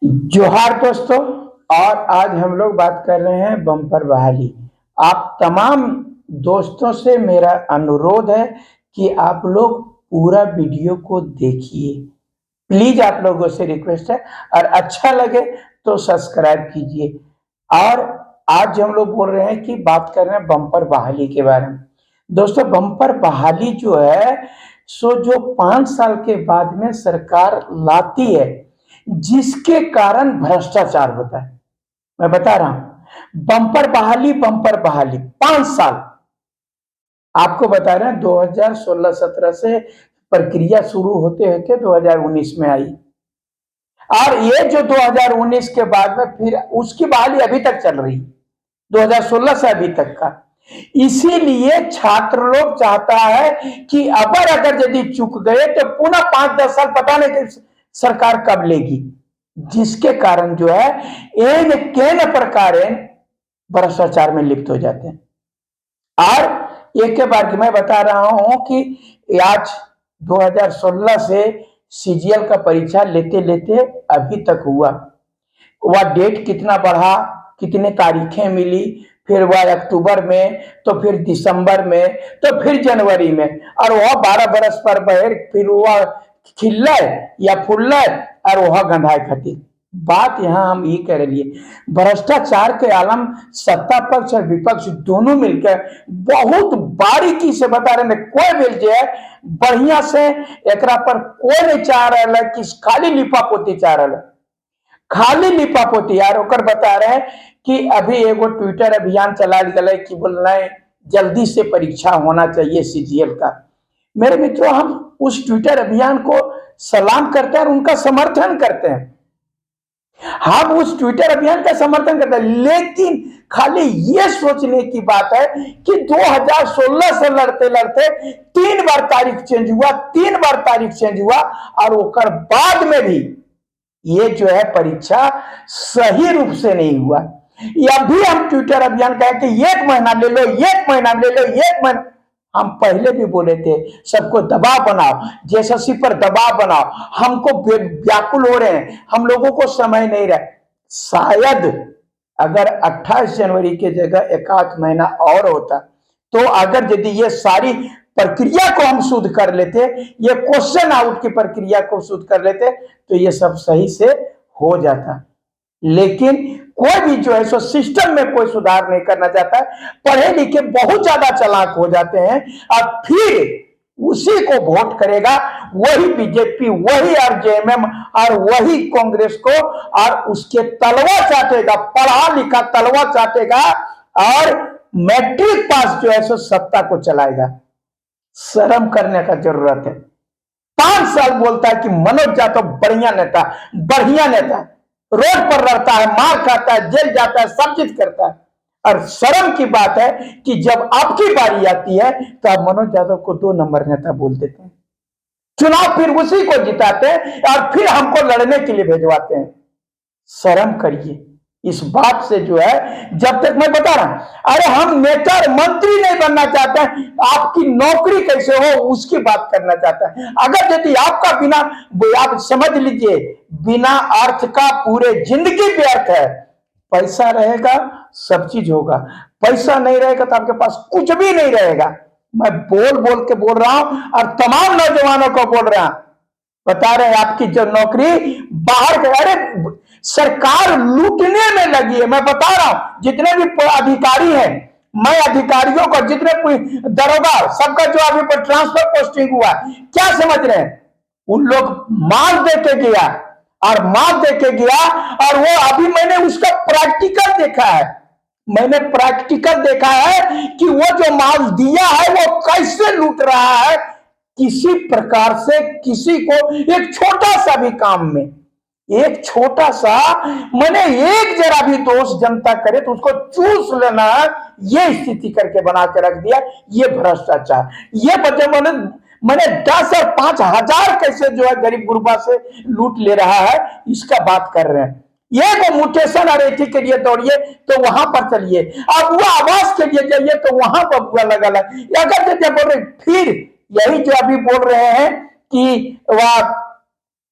जोहार दोस्तों। और आज हम लोग बात कर रहे हैं बम्पर बहाली। आप तमाम दोस्तों से मेरा अनुरोध है कि आप लोग पूरा वीडियो को देखिए। प्लीज आप लोगों से रिक्वेस्ट है, और अच्छा लगे तो सब्सक्राइब कीजिए। और आज हम लोग बोल रहे हैं कि बात कर रहे हैं बम्पर बहाली के बारे में। दोस्तों, बम्पर बहाली जो है सो जो 5 साल के बाद में सरकार लाती है, जिसके कारण भ्रष्टाचार होता है। मैं बता रहा हूं, बम्पर बहाली 5 साल। आपको बता रहे हैं 2016-17 से प्रक्रिया शुरू होते होते 2019 में आई। और ये जो 2019 के बाद में फिर उसकी बहाली अभी तक चल रही, 2016 से अभी तक का। इसीलिए छात्र लोग चाहता है कि अगर यदि चूक गए तो पुनः 5-10 साल पता नहीं कि सरकार कब लेगी, जिसके कारण जो है एन केन प्रकार भ्रष्टाचार में लिप्त हो जाते हैं। और एक के बाद मैं बता रहा हूं कि आज 2016 से सीजीएल का परीक्षा लेते लेते अभी तक हुआ, वह डेट कितना बढ़ा, कितने तारीखें मिली, फिर वह अक्टूबर में, तो फिर दिसंबर में, तो फिर जनवरी में, और वह 12 बरस पर बहर फिर वह खिल या फुल और वह गंधाए खातिर। बात यहां हम ये कह रही है, भ्रष्टाचार के आलम सत्ता पक्ष और विपक्ष दोनों मिलकर बहुत बारीकी से बता रहे हैं। कोई भी जो है बढ़िया से एकरा पर कोई नहीं चाह रहा है कि खाली लिपापोती चाह रहा है, खाली लिपापोती। यार ओकर बता रहे हैं कि अभी एगो ट्विटर अभियान चला गया कि बोल रहे हैं जल्दी से परीक्षा होना चाहिए सीजीएल का। मेरे मित्रों, हम उस ट्विटर अभियान को सलाम करते हैं और उनका समर्थन करते हैं। हम उस ट्विटर अभियान का समर्थन करते हैं, लेकिन खाली ये सोचने की बात है कि 2016 से लड़ते लड़ते 3 बार तारीख चेंज हुआ, 3 बार तारीख चेंज हुआ, और ओकर बाद में भी ये जो है परीक्षा सही रूप से नहीं हुआ। या भी हम ट्विटर अभियान कहें कि 1 महीना ले लो, 1 महीना ले लो, 1 महीना। हम पहले भी बोले थे सबको दबाव बनाओ, जेएसएससी पर दबाव बनाओ, हमको व्याकुल हो रहे हैं, हम लोगों को समय नहीं रहा। शायद अगर 28 जनवरी की जगह 1 आध महीना और होता, तो अगर यदि ये सारी प्रक्रिया को हम शुद्ध कर लेते, ये क्वेश्चन आउट की प्रक्रिया को शुद्ध कर लेते, तो ये सब सही से हो जाता। लेकिन कोई भी जो है सो सिस्टम में कोई सुधार नहीं करना चाहता है। पढ़े लिखे बहुत ज्यादा चालाक हो जाते हैं और फिर उसी को वोट करेगा, वही बीजेपी, वही आरजेएमएम और वही कांग्रेस को, और उसके तलवा चाटेगा, पढ़ा लिखा तलवा चाटेगा, और मैट्रिक पास जो है सो सत्ता को चलाएगा। शर्म करने का जरूरत है। 5 साल बोलता है कि मनोज यादव बढ़िया नेता, बढ़िया नेता, रोड पर लड़ता है, मार खाता है, जेल जाता है, सब चीज करता है। और शर्म की बात है कि जब आपकी बारी आती है तो आप मनोज यादव को 2 नंबर नेता बोल देते हैं, चुनाव फिर उसी को जिताते हैं और फिर हमको लड़ने के लिए भेजवाते हैं। शर्म करिए इस बात से जो है। जब तक मैं बता रहा हूं, अरे हम नेता मंत्री नहीं बनना चाहते हैं, आपकी नौकरी कैसे हो उसकी बात करना चाहता है। अगर यदि आपका बिना, आप समझ लीजिए, बिना अर्थ का पूरे जिंदगी व्यर्थ है। पैसा रहेगा सब चीज होगा, पैसा नहीं रहेगा तो आपके पास कुछ भी नहीं रहेगा। मैं बोल बोल के बोल रहा हूं और तमाम नौजवानों को बोल रहा हूं, बता रहे हैं आपकी जो नौकरी बाहर, अरे सरकार लूटने में लगी है। मैं बता रहा हूं जितने भी अधिकारी हैं, मैं अधिकारियों को, जितने दरोगा, सबका जो अभी पर ट्रांसफर पोस्टिंग हुआ, क्या समझ रहे हैं? उन लोग माल दे के गया, और माल दे के गया, और वो अभी मैंने उसका प्रैक्टिकल देखा है। मैंने प्रैक्टिकल देखा है कि वो जो माल दिया है वो कैसे लूट रहा है। किसी प्रकार से किसी को एक छोटा सा भी काम में, एक छोटा सा, मैंने एक जरा भी दोष जनता करे तो उसको चूस लेना, ये स्थिति करके बना के रख दिया। ये भ्रष्टाचार, ये बच्चे मैंने 10 और 5 हजार कैसे जो है गरीब गुरबा से लूट ले रहा है, इसका बात कर रहे हैं। ये को म्यूटेशन अरेठी के लिए दौड़िए तो वहां पर चलिए, अब वो आवास के लिए जाइए तो वहां पर बुरा लगा। अगर बोल रहे फिर यही जो अभी बोल रहे हैं कि वह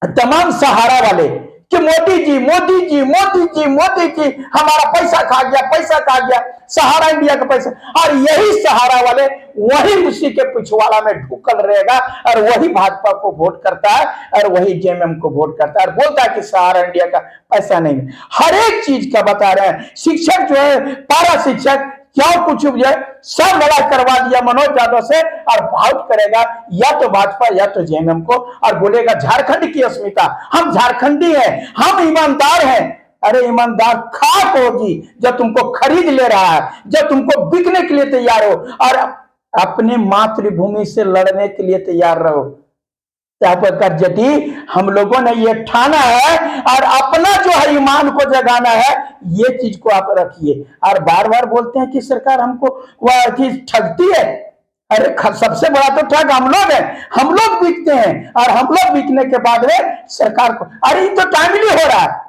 तमाम सहारा वाले कि मोदी जी हमारा पैसा खा गया, पैसा खा गया, सहारा इंडिया का पैसा। और यही सहारा वाले वही उसी के पिछवाड़ा में ढुकल रहेगा और वही भाजपा को वोट करता है और वही जेएमएम को वोट करता है और बोलता है कि सहारा इंडिया का पैसा नहीं। हर एक चीज का बता रहे हैं। शिक्षक जो है, पारा शिक्षक क्या कुछ जो है सब लड़ाई करवा दिया मनोज यादव से और वोट करेगा या तो भाजपा या तो जेएमएम को और बोलेगा झारखंड की अस्मिता, हम झारखंडी हैं, हम ईमानदार हैं। अरे ईमानदार खाक होगी जब तुमको खरीद ले रहा है, जब तुमको बिकने के लिए तैयार हो और अपने मातृभूमि से लड़ने के लिए तैयार रहो। यदि हम लोगों ने ये ठाना है और अपना जो है ईमान को जगाना है, ये चीज को आप रखिए। और बार बार बोलते हैं कि सरकार हमको वह ठगती है। अरे सबसे बड़ा तो ठग हम लोग हैं, हम लोग बिकते हैं और हम लोग बिकने के बाद में सरकार को, अरे ये तो टाइमली हो रहा है।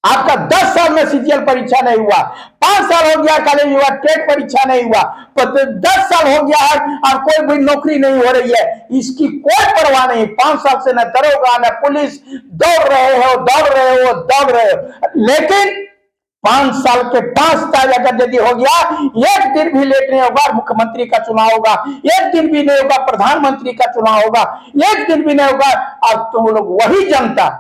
आपका 10 साल में सीजीएल परीक्षा नहीं हुआ, 5 साल हो गया कॉलेज हुआ, टेट परीक्षा नहीं हुआ, 10 साल हो गया है और कोई भी नौकरी नहीं हो रही है। इसकी कोई परवाह नहीं। 5 साल से न दरोगा न पुलिस, दौड़ रहे हो। लेकिन 5 साल के 5 साल अगर यदि हो गया, एक दिन भी लेट नहीं होगा, मुख्यमंत्री का चुनाव होगा, एक दिन भी नहीं होगा, प्रधानमंत्री का चुनाव होगा, एक दिन भी नहीं होगा। और तुम लोग वही जनता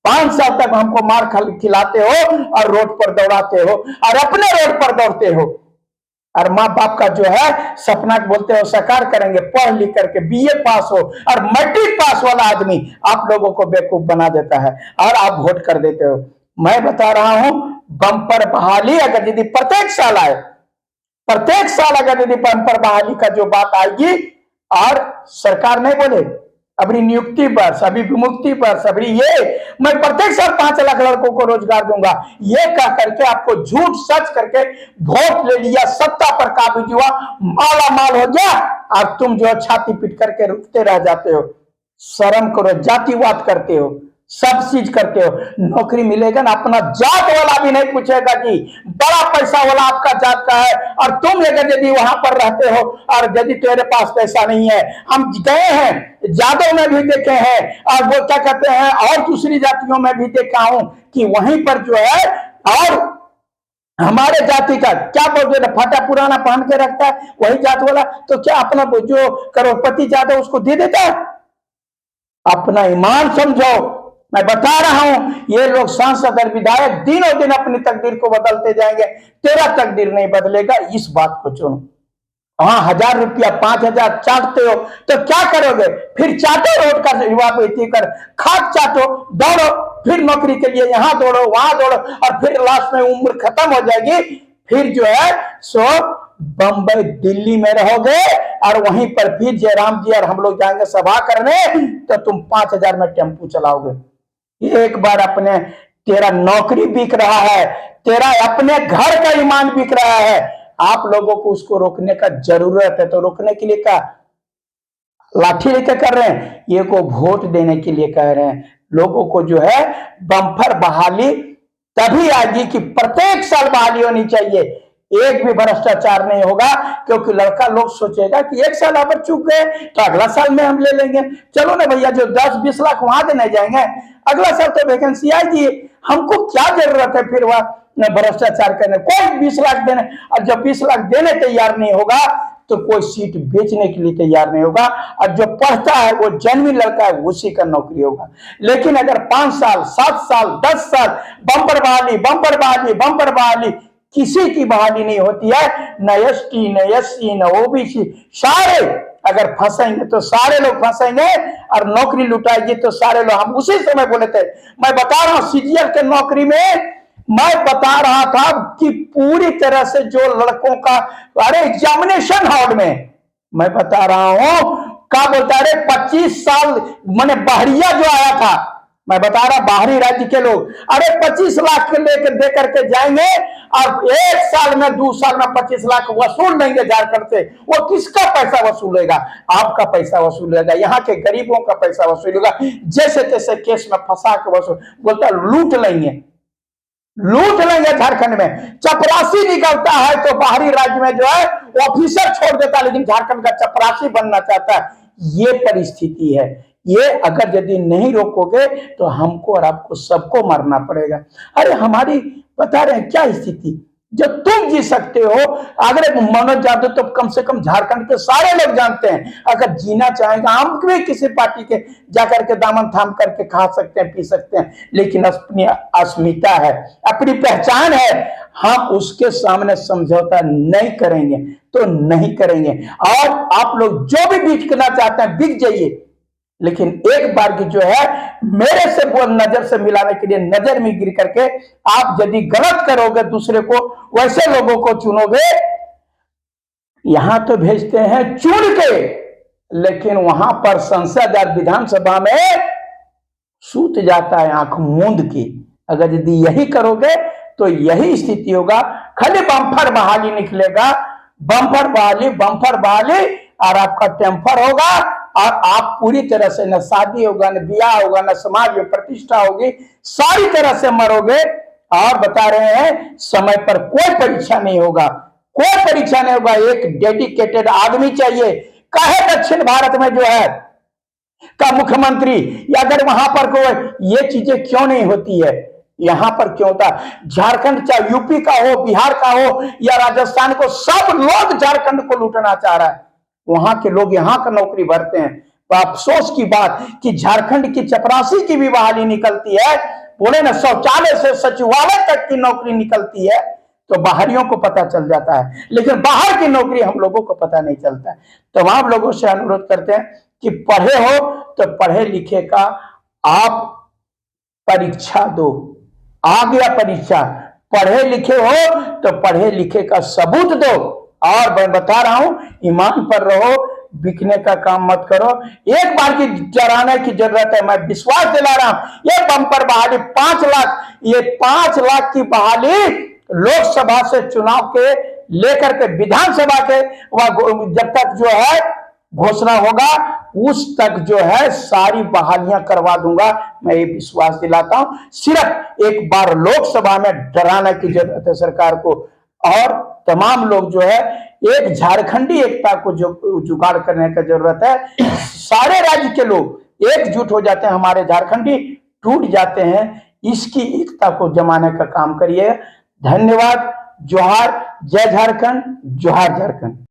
5 साल तक हमको मार खिलाते हो और रोड पर दौड़ाते हो और अपने रोड पर दौड़ते हो और माँ बाप का जो है सपना बोलते हो साकार करेंगे, पढ़ लिख करके बीए पास हो और मैट्रिक पास वाला आदमी आप लोगों को बेवकूफ बना देता है और आप वोट कर देते हो। मैं बता रहा हूं, बम्पर बहाली अगर यदि प्रत्येक साल आए, प्रत्येक साल अगर यदि बम्पर बहाली का जो बात आएगी और सरकार नहीं बोले अभी नियुक्ति वर्ष, अभी विमुक्ति वर्ष, अभी ये मैं प्रत्येक साल 5 लाख लड़कों को रोजगार दूंगा, ये कह करके आपको झूठ सच करके वोट ले लिया, सत्ता पर काबिज हुआ, माला माल हो गया और तुम जो छाती पीट करके रुकते रह जाते हो। शर्म करो, जातिवाद करते हो, सब चीज करते हो। नौकरी मिलेगा ना, अपना जात वाला भी नहीं पूछेगा कि बड़ा पैसा वाला आपका जात का है और तुम अगर यदि वहां पर रहते हो और यदि तेरे पास पैसा नहीं है। हम गए हैं, जादव में भी देखे हैं और वो क्या कहते हैं और दूसरी जातियों में भी देखा हूं कि वहीं पर जो है और हमारे जाति का क्या बोलते हैं, फटा पुराना पहन के रखता है वही जात वाला, तो क्या अपना जो करोड़पति जादव उसको दे देता है? अपना ईमान समझो। मैं बता रहा हूं, ये लोग सांसद और विधायक दिनों दिन अपनी तकदीर को बदलते जाएंगे, तेरा तकदीर नहीं बदलेगा, इस बात को चुनो। हाँ, 1000 रुपया 5000 चाटते हो तो क्या करोगे? फिर चाटो रोड का युवा बेटी कर, खाद चाटो, दौड़ो, फिर नौकरी के लिए यहाँ दौड़ो वहां दौड़ो और फिर लास्ट में उम्र खत्म हो जाएगी। फिर जो है सो बंबई दिल्ली में रहोगे और वहीं पर फिर जयराम जी और हम लोग जाएंगे सभा करने तो तुम 5000 में टेम्पू चलाओगे। एक बार अपने तेरा नौकरी बिक रहा है, तेरा अपने घर का ईमान बिक रहा है, आप लोगों को उसको रोकने का जरूरत है। तो रोकने के लिए क्या लाठी लेकर कर रहे हैं? ये को वोट देने के लिए कह रहे हैं। लोगों को जो है बम्पर बहाली तभी आएगी कि प्रत्येक साल बहाली होनी चाहिए, एक भी भ्रष्टाचार नहीं होगा, क्योंकि लड़का लोग सोचेगा कि एक साल अगर चूक गए तो अगला साल में हम ले लेंगे। चलो ना भैया, जो 10-20 लाख वहां देने जाएंगे, अगला साल तो वैकेंसी आएगी, हमको क्या जरूरत है फिर वह भ्रष्टाचार करने? कोई 20 लाख देने, और जब 20 लाख देने तैयार नहीं होगा तो कोई सीट बेचने के लिए तैयार नहीं होगा। और जो पढ़ता है वो जेन्युइन लड़का है, उसी का नौकरी होगा। लेकिन अगर 5 साल 7 साल 10 साल बम्पर बहाली किसी की बहाली नहीं होती है, न एसटी न एससी न ओबीसी, सारे अगर फंसेंगे तो सारे लोग फंसेंगे और नौकरी लुटाएगी तो सारे लोग। हम उसी समय बोले थे, मैं बता रहा हूं सीजीएल के नौकरी में मैं बता रहा था कि पूरी तरह से जो लड़कों का, अरे एग्जामिनेशन हॉल में मैं बता रहा हूं क्या बोलता है, 25 साल मैंने बाहरिया जो आया था, मैं बता रहा बाहरी राज्य के लोग, अरे 25 लाख लेकर दे करके जाएंगे और 1 साल में 2 साल में 25 लाख वसूल लेंगे झारखंड से। वो किसका पैसा वसूलेगा? आपका पैसा वसूलेगा, यहाँ के गरीबों का पैसा वसूलेगा। जैसे तैसे केस में फंसा के वसूल बोलता लूट लेंगे झारखंड में। चपरासी निकलता है तो बाहरी राज्य में जो है ऑफिसर छोड़ देता है, लेकिन झारखंड का चपरासी बनना चाहता है। ये परिस्थिति है, ये अगर यदि नहीं रोकोगे तो हमको और आपको सबको मरना पड़ेगा। अरे हमारी बता रहे हैं क्या स्थिति, जब तुम जी सकते हो, अगर मनोज यादव तो कम से कम झारखंड के सारे लोग जानते हैं, अगर जीना चाहेंगे हम भी किसी पार्टी के जाकर के दामन थाम करके खा सकते हैं, पी सकते हैं, लेकिन अपनी अस्मिता है, अपनी पहचान है, हम उसके सामने समझौता नहीं करेंगे तो नहीं करेंगे। और आप लोग जो भी बिकना चाहते हैं बिक जाइए, लेकिन एक बार की जो है मेरे से वो नजर से मिलाने के लिए नजर में गिर करके आप यदि गलत करोगे, दूसरे को वैसे लोगों को चुनोगे, यहां तो भेजते हैं चुन के, लेकिन वहां पर संसद और विधानसभा में सूत जाता है आंख मूंद के। अगर यदि यही करोगे तो यही स्थिति होगा, खाली बम्पर बहाली निकलेगा, बम्पर बहाली और आपका टेम्पर होगा, और आप पूरी तरह से न शादी होगा, न ब्याह होगा, न समाज में प्रतिष्ठा होगी, सारी तरह से मरोगे। और बता रहे हैं समय पर कोई परीक्षा नहीं होगा, कोई परीक्षा नहीं होगा, एक डेडिकेटेड आदमी चाहिए। कहे दक्षिण भारत में जो है का मुख्यमंत्री, या अगर वहां पर कोई ये चीजें क्यों नहीं होती है, यहां पर क्यों होता? झारखंड चाहे यूपी का हो, बिहार का हो या राजस्थान को, सब लोग झारखंड को लूटना चाह रहा है, वहां के लोग यहां का नौकरी भरते हैं। तो अफसोस की बात कि झारखंड की चपरासी की भी बहाली निकलती है, बोले ना शौचालय से सचिवालय तक की नौकरी निकलती है, तो बाहरियों को पता चल जाता है, लेकिन बाहर की नौकरी हम लोगों को पता नहीं चलता है। तमाम लोगों से अनुरोध करते हैं कि पढ़े हो तो पढ़े लिखे का आप परीक्षा दो, आ गया परीक्षा, पढ़े लिखे हो तो पढ़े लिखे का सबूत दो। और मैं बता रहा हूं, ईमान पर रहो, बिकने का काम मत करो। एक बार की डराने की जरूरत है, मैं विश्वास दिला रहा हूं, ये बम्पर बहाली 5 लाख, ये 5 लाख की बहाली लोकसभा से चुनाव के लेकर के विधानसभा के जब तक जो है घोषणा होगा उस तक जो है सारी बहालियां करवा दूंगा, मैं ये विश्वास दिलाता हूं। सिर्फ एक बार लोकसभा में डराने की जरूरत है सरकार को, और तमाम लोग जो है एक झारखंडी एकता को जो जुगाड़ करने का जरूरत है। सारे राज्य के लोग एकजुट हो जाते हैं, हमारे झारखंडी टूट जाते हैं, इसकी एकता को जमाने का काम करिए। धन्यवाद। जोहार, जय झारखंड, जोहार झारखंड।